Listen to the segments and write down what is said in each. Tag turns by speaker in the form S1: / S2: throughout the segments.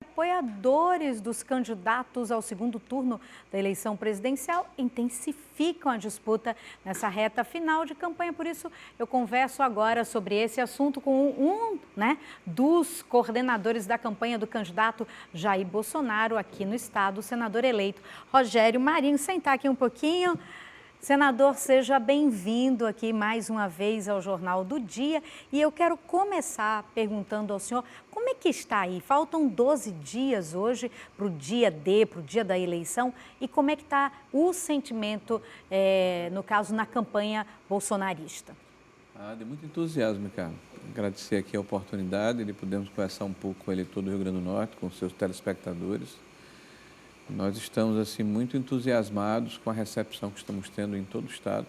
S1: Apoiadores dos candidatos ao segundo turno da eleição presidencial intensificam a disputa nessa reta final de campanha. Por isso, eu converso agora sobre esse assunto com dos coordenadores da campanha do candidato Jair Bolsonaro aqui no estado, o senador eleito Rogério Marinho. Sentar aqui um pouquinho. Senador, seja bem-vindo aqui mais uma vez ao Jornal do Dia. E eu quero começar perguntando ao senhor, como é que está aí? Faltam 12 dias hoje para o dia D, para o dia da eleição. E como é que está o sentimento, no caso, na campanha bolsonarista?
S2: De muito entusiasmo, cara. Agradecer aqui a oportunidade de podermos conversar um pouco com o eleitor do Rio Grande do Norte, com seus telespectadores. Nós estamos assim muito entusiasmados com a recepção que estamos tendo em todo o estado.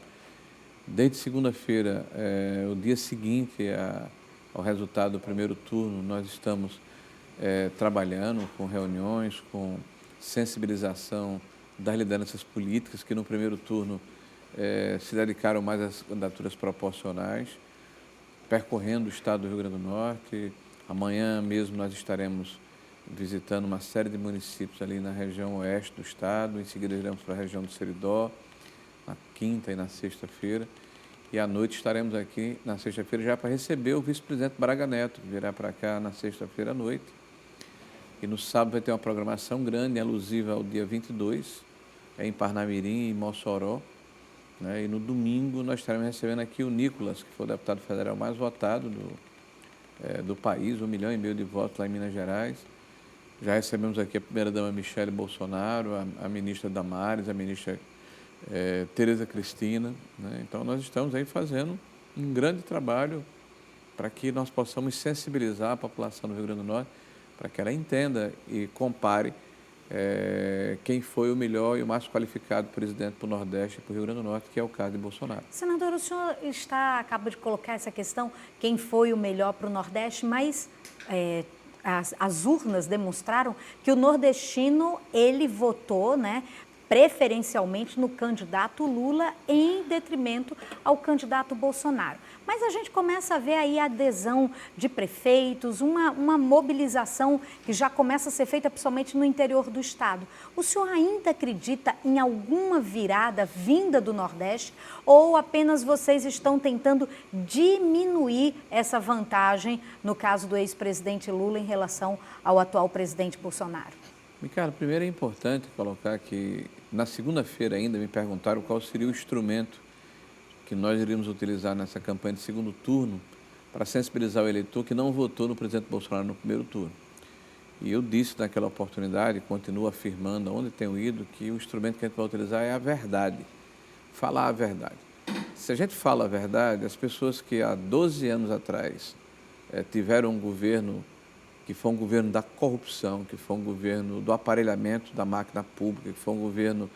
S2: Desde segunda-feira, o dia seguinte ao resultado do primeiro turno, nós estamos trabalhando com reuniões, com sensibilização das lideranças políticas que no primeiro turno se dedicaram mais às candidaturas proporcionais, percorrendo o estado do Rio Grande do Norte. Amanhã mesmo nós estaremos visitando uma série de municípios ali na região oeste do estado. Em seguida iremos para a região do Seridó, na quinta e na sexta-feira. E à noite estaremos aqui na sexta-feira já para receber o vice-presidente Braga Neto, que virá para cá na sexta-feira à noite. E no sábado vai ter uma programação grande, alusiva ao dia 22, em Parnamirim e Mossoró. E no domingo nós estaremos recebendo aqui o Nicolas, que foi o deputado federal mais votado do país, 1,5 milhão de votos lá em Minas Gerais. Já recebemos aqui a primeira-dama Michele Bolsonaro, a ministra Damares, a ministra Tereza Cristina. Então, nós estamos aí fazendo um grande trabalho para que nós possamos sensibilizar a população do Rio Grande do Norte, para que ela entenda e compare quem foi o melhor e o mais qualificado presidente para o Nordeste e para o Rio Grande do Norte, que é o caso de Bolsonaro.
S1: Senador, o senhor acaba de colocar essa questão, quem foi o melhor para o Nordeste, mas as urnas demonstraram que o nordestino, ele votou, preferencialmente no candidato Lula em detrimento ao candidato Bolsonaro. Mas a gente começa a ver aí a adesão de prefeitos, uma mobilização que já começa a ser feita principalmente no interior do estado. O senhor ainda acredita em alguma virada vinda do Nordeste ou apenas vocês estão tentando diminuir essa vantagem no caso do ex-presidente Lula em relação ao atual presidente Bolsonaro?
S2: Ricardo, primeiro é importante colocar que na segunda-feira ainda me perguntaram qual seria o instrumento que nós iríamos utilizar nessa campanha de segundo turno para sensibilizar o eleitor que não votou no presidente Bolsonaro no primeiro turno. E eu disse naquela oportunidade, continuo afirmando onde tenho ido, que o instrumento que a gente vai utilizar é a verdade, falar a verdade. Se a gente fala a verdade, as pessoas que há 12 anos atrás tiveram um governo que foi um governo da corrupção, que foi um governo do aparelhamento da máquina pública, que foi um governo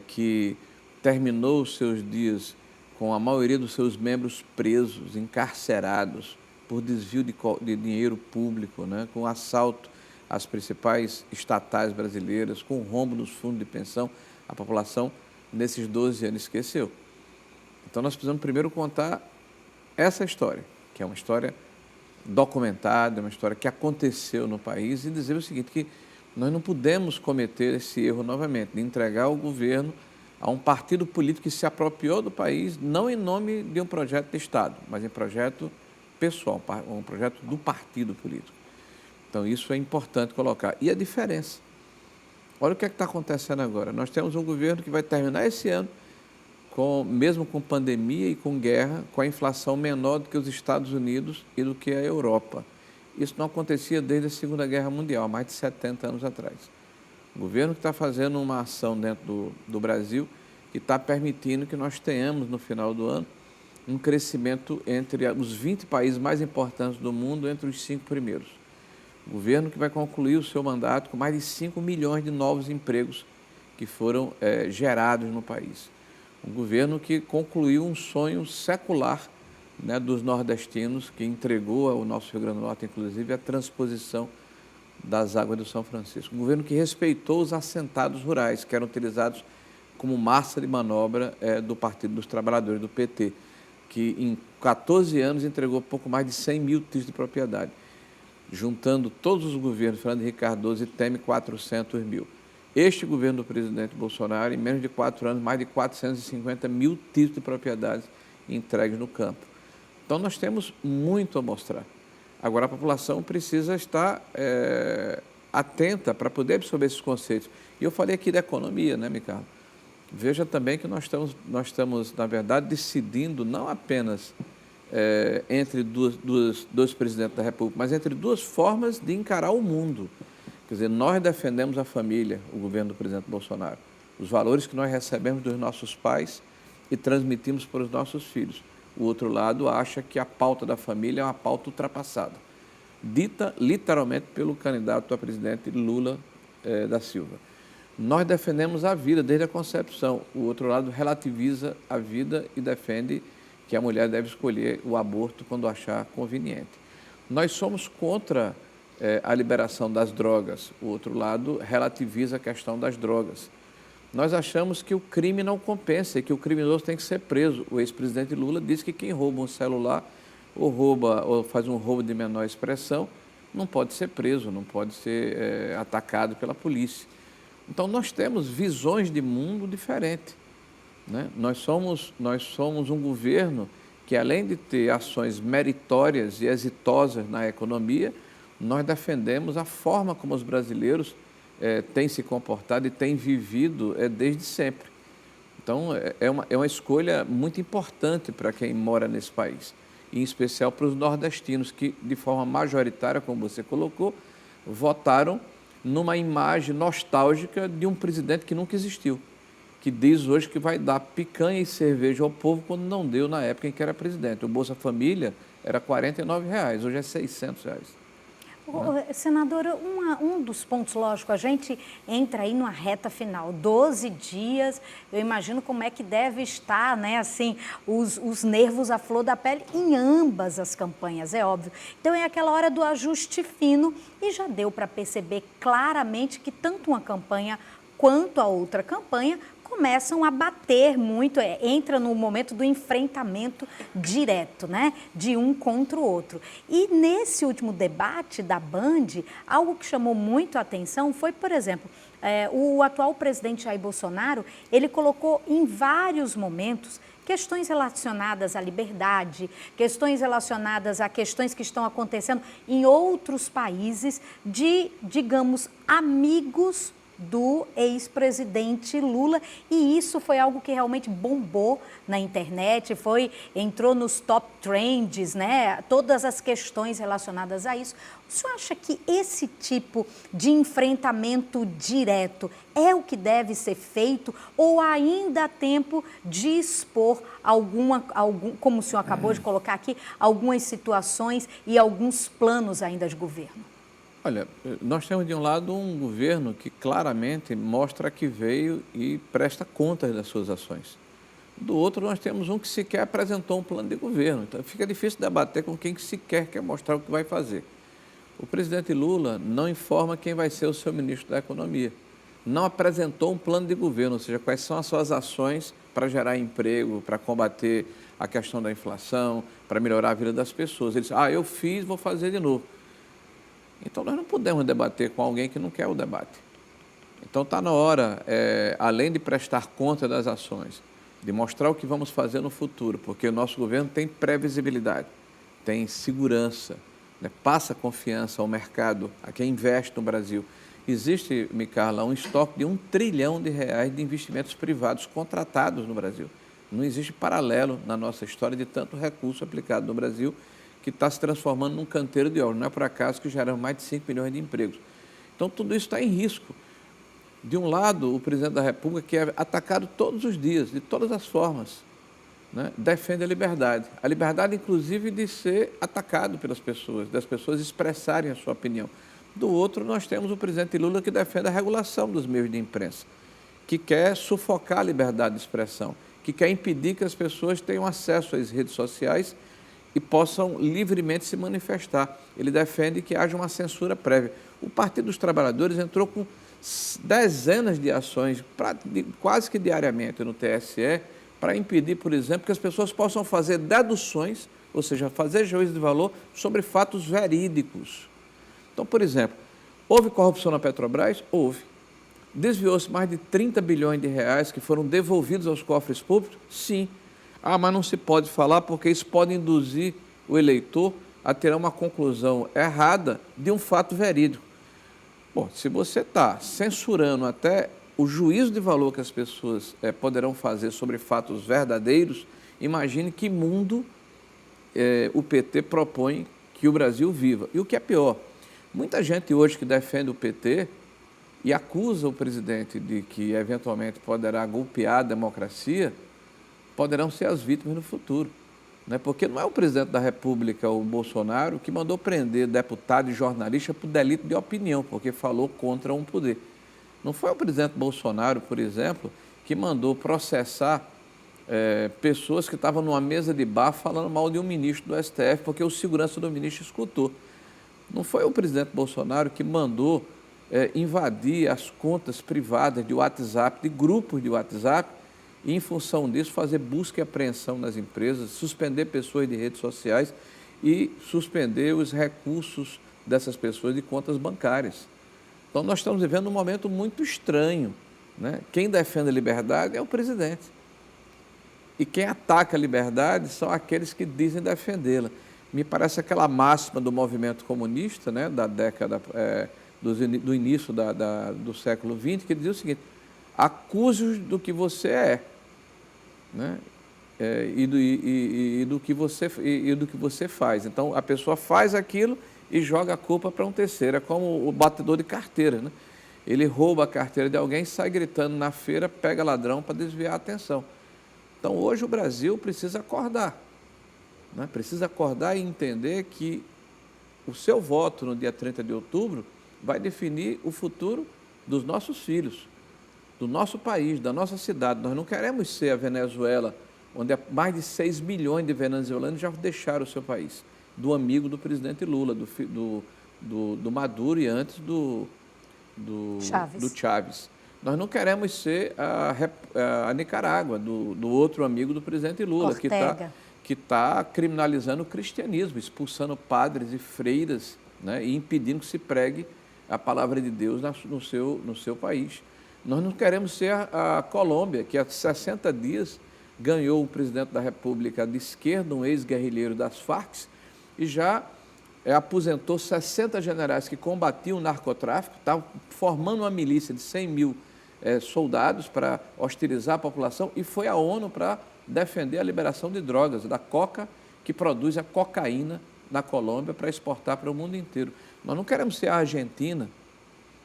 S2: que terminou os seus dias com a maioria dos seus membros presos, encarcerados por desvio de dinheiro público, com assalto às principais estatais brasileiras, com rombo nos fundos de pensão. A população, nesses 12 anos, esqueceu. Então, nós precisamos primeiro contar essa história, que é uma história documentada, uma história que aconteceu no país, e dizer o seguinte, que nós não podemos cometer esse erro novamente, de entregar o governo a um partido político que se apropriou do país, não em nome de um projeto de Estado, mas em projeto pessoal, um projeto do partido político. Então, isso é importante colocar. E a diferença? Olha o que está acontecendo agora. Nós temos um governo que vai terminar esse ano, mesmo com pandemia e com guerra, com a inflação menor do que os Estados Unidos e do que a Europa. Isso não acontecia desde a Segunda Guerra Mundial, há mais de 70 anos atrás. O governo que está fazendo uma ação dentro do Brasil que está permitindo que nós tenhamos, no final do ano, um crescimento entre os 20 países mais importantes do mundo, entre os 5 primeiros. O governo que vai concluir o seu mandato com mais de 5 milhões de novos empregos que foram gerados no país. Um governo que concluiu um sonho secular dos nordestinos, que entregou ao nosso Rio Grande do Norte, inclusive, a transposição das águas do São Francisco. Um governo que respeitou os assentados rurais, que eram utilizados como massa de manobra do Partido dos Trabalhadores, do PT, que em 14 anos entregou pouco mais de 100 mil títulos de propriedade. juntando todos os governos, Fernando Henrique Cardoso e Temer, 400 mil. Este governo do presidente Bolsonaro, em menos de 4 anos, mais de 450 mil títulos de propriedades entregues no campo. Então, nós temos muito a mostrar. Agora, a população precisa estar atenta para poder absorver esses conceitos. E eu falei aqui da economia, né, Micaela? Veja também que nós estamos, na verdade, decidindo não apenas entre dois presidentes da República, mas entre duas formas de encarar o mundo. Quer dizer, nós defendemos a família, o governo do presidente Bolsonaro, os valores que nós recebemos dos nossos pais e transmitimos para os nossos filhos. O outro lado acha que a pauta da família é uma pauta ultrapassada, dita literalmente pelo candidato a presidente Lula da Silva. Nós defendemos a vida desde a concepção, o outro lado relativiza a vida e defende que a mulher deve escolher o aborto quando achar conveniente. Nós somos contra a liberação das drogas, o outro lado relativiza a questão das drogas. Nós achamos que o crime não compensa e que o criminoso tem que ser preso. O ex-presidente Lula disse que quem rouba um celular ou faz um roubo de menor expressão não pode ser preso, não pode ser atacado pela polícia. Então, nós temos visões de mundo diferentes, né? Nós somos um governo que, além de ter ações meritórias e exitosas na economia, nós defendemos a forma como os brasileiros têm se comportado e têm vivido desde sempre. Então, é uma escolha muito importante para quem mora nesse país, em especial para os nordestinos, que, de forma majoritária, como você colocou, votaram numa imagem nostálgica de um presidente que nunca existiu, que diz hoje que vai dar picanha e cerveja ao povo quando não deu na época em que era presidente. O Bolsa Família era R$ 49,00, hoje é R$ 600,00.
S1: Senadora, um dos pontos, lógico, a gente entra aí numa reta final, 12 dias, eu imagino como é que deve estar, né, assim, os nervos à flor da pele em ambas as campanhas, é óbvio. Então é aquela hora do ajuste fino e já deu para perceber claramente que tanto uma campanha quanto a outra campanha começam a bater muito, entra no momento do enfrentamento direto, né, de um contra o outro. E nesse último debate da Band, algo que chamou muito a atenção foi, por exemplo, o atual presidente Jair Bolsonaro, ele colocou em vários momentos questões relacionadas à liberdade, questões relacionadas a questões que estão acontecendo em outros países de, digamos, amigos do ex-presidente Lula, e isso foi algo que realmente bombou na internet, entrou nos top trends, né? Todas as questões relacionadas a isso. O senhor acha que esse tipo de enfrentamento direto é o que deve ser feito ou ainda há tempo de expor como o senhor acabou de colocar aqui, algumas situações e alguns planos ainda de governo?
S2: Olha, nós temos de um lado um governo que claramente mostra que veio e presta contas das suas ações. Do outro, nós temos um que sequer apresentou um plano de governo. Então, fica difícil debater com quem sequer quer mostrar o que vai fazer. O presidente Lula não informa quem vai ser o seu ministro da Economia. Não apresentou um plano de governo, ou seja, quais são as suas ações para gerar emprego, para combater a questão da inflação, para melhorar a vida das pessoas. Ele disse, eu fiz, vou fazer de novo. Então, nós não podemos debater com alguém que não quer o debate. Então, está na hora, além de prestar conta das ações, de mostrar o que vamos fazer no futuro, porque o nosso governo tem previsibilidade, tem segurança, né? Passa confiança ao mercado, a quem investe no Brasil. Existe, Micaela, um estoque de R$ 1 trilhão de investimentos privados contratados no Brasil. Não existe paralelo na nossa história de tanto recurso aplicado no Brasil, que está se transformando num canteiro de ouro. Não é por acaso que gera mais de 5 milhões de empregos. Então, tudo isso está em risco. De um lado, o presidente da República, que é atacado todos os dias, de todas as formas, né, defende a liberdade, inclusive, de ser atacado pelas pessoas, das pessoas expressarem a sua opinião. Do outro, nós temos o presidente Lula, que defende a regulação dos meios de imprensa, que quer sufocar a liberdade de expressão, que quer impedir que as pessoas tenham acesso às redes sociais e possam livremente se manifestar. Ele defende que haja uma censura prévia. O Partido dos Trabalhadores entrou com dezenas de ações, quase que diariamente no TSE, para impedir, por exemplo, que as pessoas possam fazer deduções, ou seja, fazer juízo de valor sobre fatos verídicos. Então, por exemplo, houve corrupção na Petrobras? Houve. Desviou-se mais de 30 bilhões de reais que foram devolvidos aos cofres públicos? Sim. Ah, mas não se pode falar porque isso pode induzir o eleitor a ter uma conclusão errada de um fato verídico. Bom, se você está censurando até o juízo de valor que as pessoas poderão fazer sobre fatos verdadeiros, imagine que mundo o PT propõe que o Brasil viva. E o que é pior, muita gente hoje que defende o PT e acusa o presidente de que eventualmente poderá golpear a democracia, poderão ser as vítimas no futuro. Né? Porque não é o presidente da República, o Bolsonaro, que mandou prender deputado e jornalista por delito de opinião, porque falou contra um poder. Não foi o presidente Bolsonaro, por exemplo, que mandou processar pessoas que estavam numa mesa de bar falando mal de um ministro do STF, porque o segurança do ministro escutou. Não foi o presidente Bolsonaro que mandou invadir as contas privadas de WhatsApp, de grupos de WhatsApp, e, em função disso, fazer busca e apreensão nas empresas, suspender pessoas de redes sociais e suspender os recursos dessas pessoas de contas bancárias. Então, nós estamos vivendo um momento muito estranho, né? Quem defende a liberdade é o presidente. E quem ataca a liberdade são aqueles que dizem defendê-la. Me parece aquela máxima do movimento comunista, né, da década, do início do século XX, que dizia o seguinte: acuse-os do que você é, né? E do que você faz. Então, a pessoa faz aquilo e joga a culpa para um terceiro. É como o batedor de carteira, né? Ele rouba a carteira de alguém, sai gritando na feira, pega ladrão para desviar a atenção. Então, hoje o Brasil precisa acordar, né? Precisa acordar e entender que o seu voto no dia 30 de outubro vai definir o futuro dos nossos filhos, do nosso país, da nossa cidade. Nós não queremos ser a Venezuela, onde mais de 6 milhões de venezuelanos já deixaram o seu país, do amigo do presidente Lula, do Maduro e antes do Chávez. Nós não queremos ser a Nicarágua, do outro amigo do presidente Lula,
S1: Ortega,
S2: que está criminalizando o cristianismo, expulsando padres e freiras, né, e impedindo que se pregue a palavra de Deus no seu país. Nós não queremos ser a Colômbia, que há 60 dias ganhou o presidente da República de esquerda, um ex-guerrilheiro das Farc, e já aposentou 60 generais que combatiam o narcotráfico, estavam formando uma milícia de 100 mil soldados para hostilizar a população, e foi à ONU para defender a liberação de drogas, da coca, que produz a cocaína na Colômbia para exportar para o mundo inteiro. Nós não queremos ser a Argentina,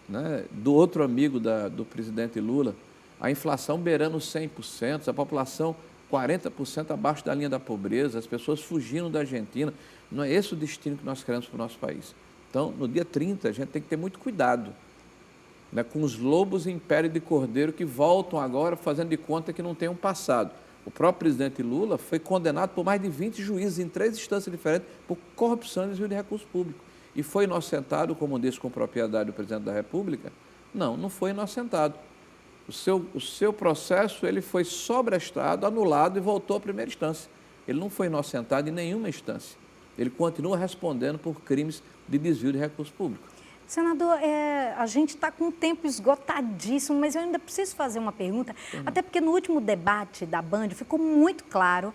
S2: né, do outro amigo do presidente Lula, a inflação beirando 100%, a população 40% abaixo da linha da pobreza, as pessoas fugindo da Argentina. Não é esse o destino que nós queremos para o nosso país. Então, no dia 30, a gente tem que ter muito cuidado, né, com os lobos em pele de cordeiro que voltam agora fazendo de conta que não tem um passado. O próprio presidente Lula foi condenado por mais de 20 juízes em 3 instâncias diferentes por corrupção e desvio de recursos públicos. E foi inocentado, como disse com propriedade o presidente da República? Não, não foi inocentado. O seu processo ele foi sobrestado, anulado e voltou à primeira instância. Ele não foi inocentado em nenhuma instância. Ele continua respondendo por crimes de desvio de recursos públicos.
S1: Senador, a gente está com o tempo esgotadíssimo, mas eu ainda preciso fazer uma pergunta, até porque no último debate da Band ficou muito claro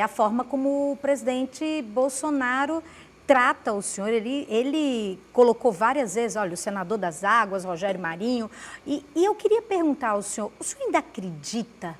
S1: a forma como o presidente Bolsonaro trata o senhor. Ele colocou várias vezes, olha, o senador das águas, Rogério Marinho, e eu queria perguntar ao senhor, o senhor ainda acredita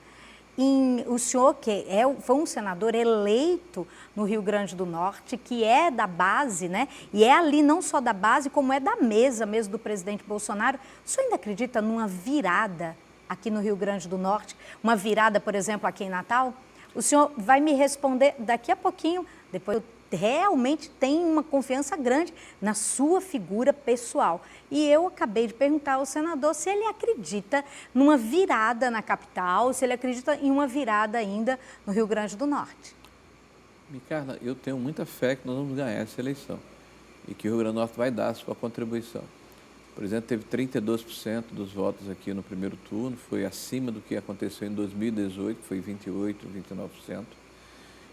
S1: o senhor que foi um senador eleito no Rio Grande do Norte, que é da base, né? E é ali não só da base, como é da mesa mesmo do presidente Bolsonaro. O senhor ainda acredita numa virada aqui no Rio Grande do Norte? Uma virada, por exemplo, aqui em Natal? O senhor vai me responder daqui a pouquinho, depois eu realmente tenho uma confiança grande na sua figura pessoal. E eu acabei de perguntar ao senador se ele acredita numa virada na capital, se ele acredita em uma virada ainda no Rio Grande do Norte.
S2: Micaela, eu tenho muita fé que nós vamos ganhar essa eleição e que o Rio Grande do Norte vai dar a sua contribuição. O presidente teve 32% dos votos aqui no primeiro turno, foi acima do que aconteceu em 2018, que foi 28%, 29%.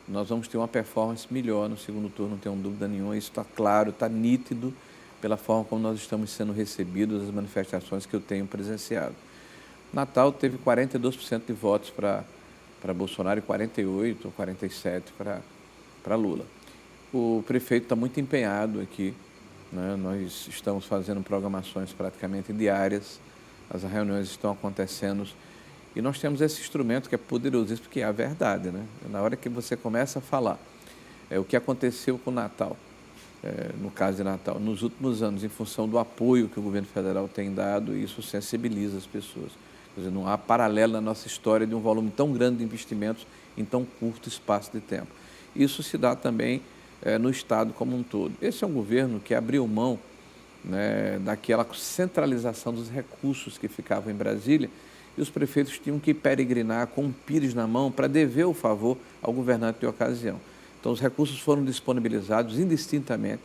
S2: Nós vamos ter uma performance melhor no segundo turno, não tenho dúvida nenhuma, isso está claro, está nítido. pela forma como nós estamos sendo recebidos, as manifestações que eu tenho presenciado. Natal teve 42% de votos para Bolsonaro e 48% ou 47% para Lula. O prefeito está muito empenhado aqui, né? Nós estamos fazendo programações praticamente diárias, as reuniões estão acontecendo e nós temos esse instrumento que é poderosíssimo, porque é a verdade, né? Na hora que você começa a falar o que aconteceu com o Natal, no caso de Natal, nos últimos anos, em função do apoio que o governo federal tem dado, isso sensibiliza as pessoas. Quer dizer, não há paralelo na nossa história de um volume tão grande de investimentos em tão curto espaço de tempo. Isso se dá também no Estado como um todo. Esse é um governo que abriu mão, né, daquela centralização dos recursos que ficavam em Brasília e os prefeitos tinham que peregrinar com um pires na mão para dever o favor ao governante de ocasião. Então, os recursos foram disponibilizados indistintamente,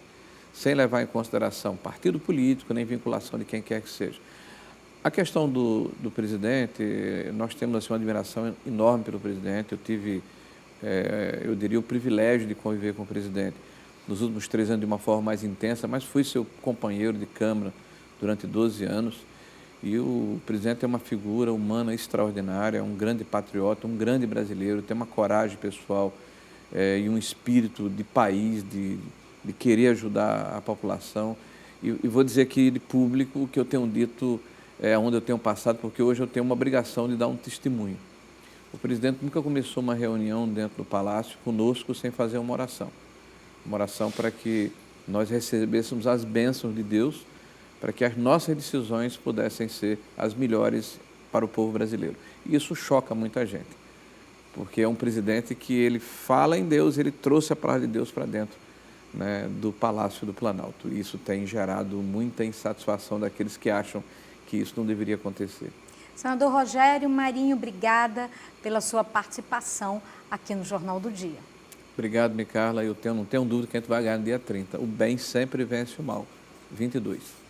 S2: sem levar em consideração partido político, nem vinculação de quem quer que seja. A questão do presidente, nós temos assim, uma admiração enorme pelo presidente. Eu tive, eu diria, o privilégio de conviver com o presidente nos últimos 3 anos de uma forma mais intensa, mas fui seu companheiro de Câmara durante 12 anos. E o presidente é uma figura humana extraordinária, é um grande patriota, um grande brasileiro, tem uma coragem pessoal e um espírito de país, de querer ajudar a população. E vou dizer aqui de público o que eu tenho dito, onde eu tenho passado, porque hoje eu tenho uma obrigação de dar um testemunho. O presidente nunca começou uma reunião dentro do Palácio conosco sem fazer uma oração. Uma oração para que nós recebêssemos as bênçãos de Deus, para que as nossas decisões pudessem ser as melhores para o povo brasileiro. E isso choca muita gente, porque é um presidente que ele fala em Deus, ele trouxe a palavra de Deus para dentro, né, do Palácio do Planalto. E isso tem gerado muita insatisfação daqueles que acham que isso não deveria acontecer.
S1: Senador Rogério Marinho, obrigada pela sua participação aqui no Jornal do Dia.
S2: Obrigado, Micarla. Eu não tenho dúvida que a gente vai ganhar no dia 30. O bem sempre vence o mal. 22.